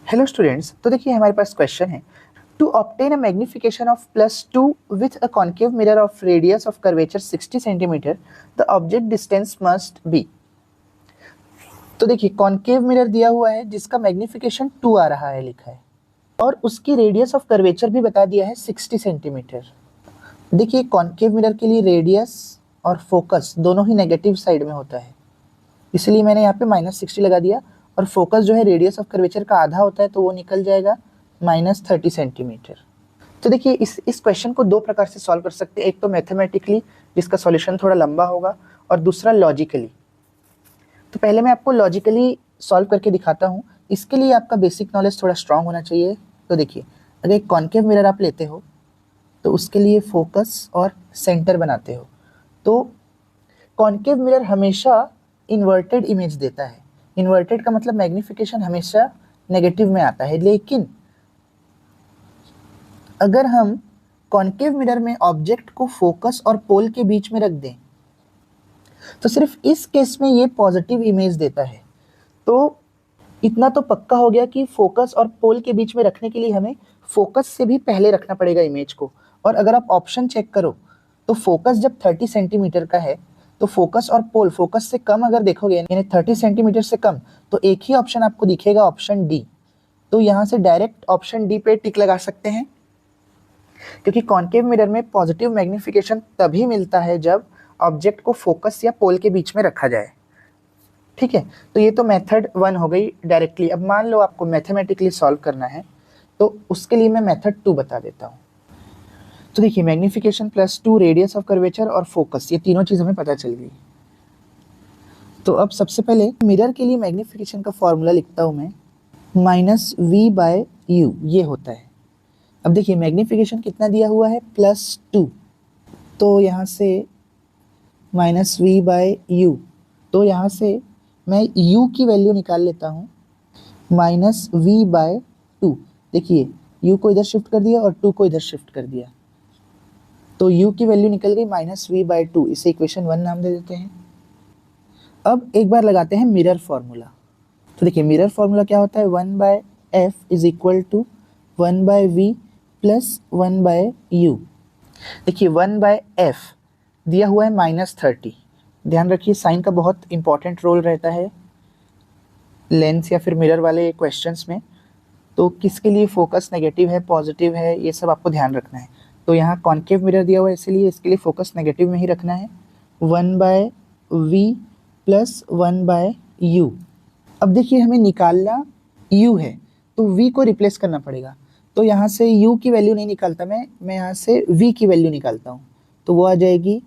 Hello students, तो देखिए हमारे पास क्वेश्चन है to obtain a magnification of +2 with a concave mirror of radius of curvature 60 centimetre the object distance must be. तो देखिए concave mirror दिया हुआ है जिसका मैग्निफिकेशन 2 आ रहा है लिखा है और उसकी रेडियस ऑफ कर्वेचर भी बता दिया है 60 सेंटीमीटर। देखिए कॉन्केव मिरर के लिए रेडियस और फोकस दोनों ही नेगेटिव साइड में होता है, इसलिए मैंने यहाँ पे -60 लगा दिया और फोकस जो है रेडियस ऑफ कर्वेचर का आधा होता है तो वो निकल जाएगा -30 सेंटीमीटर। तो देखिए इस क्वेश्चन को दो प्रकार से सॉल्व कर सकते हैं, एक तो मैथमेटिकली जिसका सॉल्यूशन थोड़ा लंबा होगा और दूसरा लॉजिकली। तो पहले मैं आपको लॉजिकली सॉल्व करके दिखाता हूँ, इसके लिए आपका बेसिक नॉलेज थोड़ा स्ट्रांग होना चाहिए। तो देखिए अगर एक कॉन्केव मिरर आप लेते हो तो उसके लिए फोकस और सेंटर बनाते हो, तो कॉन्केव मिरर हमेशा इन्वर्टेड इमेज देता है। इन्वर्टेड का मतलब मैग्निफिकेशन हमेशा नेगेटिव में आता है, लेकिन अगर हम कॉन्केव मिरर में ऑब्जेक्ट को फोकस और पोल के बीच में रख दें तो सिर्फ इस केस में ये पॉजिटिव इमेज देता है। तो इतना तो पक्का हो गया कि फोकस और पोल के बीच में रखने के लिए हमें फोकस से भी पहले रखना पड़ेगा इमेज को। और अगर आप ऑप्शन चेक करो तो फोकस जब 30 सेंटीमीटर का है तो फोकस और पोल फोकस से कम अगर देखोगे यानी 30 सेंटीमीटर से कम, तो एक ही ऑप्शन आपको दिखेगा, ऑप्शन डी। तो यहाँ से डायरेक्ट ऑप्शन डी पे टिक लगा सकते हैं, क्योंकि कॉन्केव मिरर में पॉजिटिव मैग्निफिकेशन तभी मिलता है जब ऑब्जेक्ट को फोकस या पोल के बीच में रखा जाए। ठीक है, तो ये तो मेथड 1 हो गई डायरेक्टली। अब मान लो आपको मैथमेटिकली सॉल्व करना है तो उसके लिए मैं मेथड 2 बता देता हूँ। तो देखिए मैग्निफिकेशन +2, रेडियस ऑफ कर्वेचर और फोकस, ये तीनों चीज़ हमें पता चल गई। तो अब सबसे पहले मिरर के लिए मैग्निफिकेशन का फॉर्मूला लिखता हूँ मैं, -v/u ये होता है। अब देखिए मैग्निफिकेशन कितना दिया हुआ है, +2, तो यहाँ से -v/u, तो यहाँ से मैं u की वैल्यू निकाल लेता हूँ -v/2। देखिए u को इधर शिफ्ट कर दिया और 2 को इधर शिफ्ट कर दिया, तो u की वैल्यू निकल गई -v/2। इसे इक्वेशन 1 नाम दे देते हैं। अब एक बार लगाते हैं मिरर फार्मूला। तो देखिए मिरर फार्मूला क्या होता है, 1/f is equal to 1/v plus 1/u। देखिए 1/f दिया हुआ है -30। ध्यान रखिए साइन का बहुत इंपॉर्टेंट रोल रहता है लेंस या फिर मिरर वाले क्वेश्चंस में। तो किसके लिए फोकस नेगेटिव है पॉजिटिव है ये सब आपको ध्यान रखना है। तो यहाँ कॉन्केव मिरर दिया हुआ है इसलिए इसके लिए फोकस नेगेटिव में ही रखना है, 1/v प्लस 1/u। अब देखिए हमें निकालना u है तो v को रिप्लेस करना पड़ेगा। तो यहाँ से u की वैल्यू नहीं निकालता मैं यहाँ से v की वैल्यू निकालता हूँ, तो वो आ जाएगी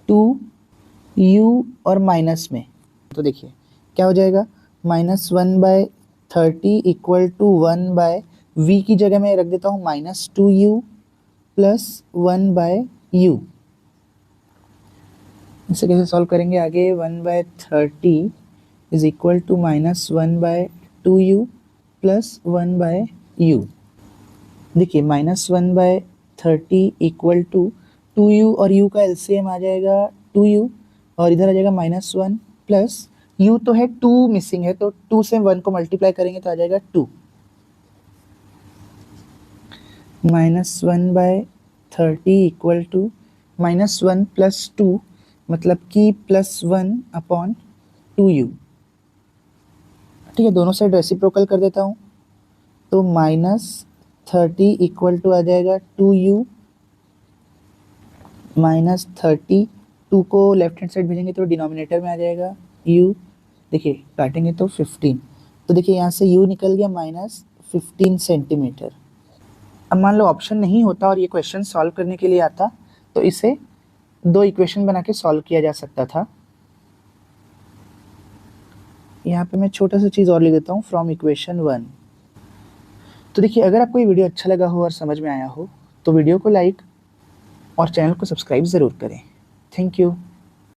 2u और माइनस में। तो देखिए क्या हो जाएगा, -1/30 इक्वल टू 1/v की जगह मैं रख देता हूँ -2u प्लस 1/u। इसे कैसे सॉल्व करेंगे आगे, 1/30 is equal to -1/2u plus 1/u। देखिए -1/30 इक्वल टू 2u और u का एलसीएम आ जाएगा 2u और इधर आ जाएगा -1 प्लस u तो है 2 मिसिंग है, तो 2 से 1 को मल्टीप्लाई करेंगे तो आ जाएगा 2। -1/30 इक्वल टू -1 प्लस 2 मतलब कि +1/2u। ठीक है, दोनों साइड रेसिप्रोकल कर देता हूँ, तो -30 इक्वल टू आ जाएगा 2u -30, 2 को लेफ्ट हैंड साइड भेजेंगे तो डिनोमिनेटर में आ जाएगा u। देखिए काटेंगे तो 15, तो देखिए यहाँ से u निकल गया -15 सेंटीमीटर। अब मान लो ऑप्शन नहीं होता और ये क्वेश्चन सॉल्व करने के लिए आता तो इसे 2 इक्वेशन बना के सॉल्व किया जा सकता था। यहाँ पे मैं छोटा सा चीज़ और लिख देता हूँ, फ्रॉम इक्वेशन 1। तो देखिए अगर आपको ये वीडियो अच्छा लगा हो और समझ में आया हो तो वीडियो को लाइक और चैनल को सब्सक्राइब ज़रूर करें। Thank you.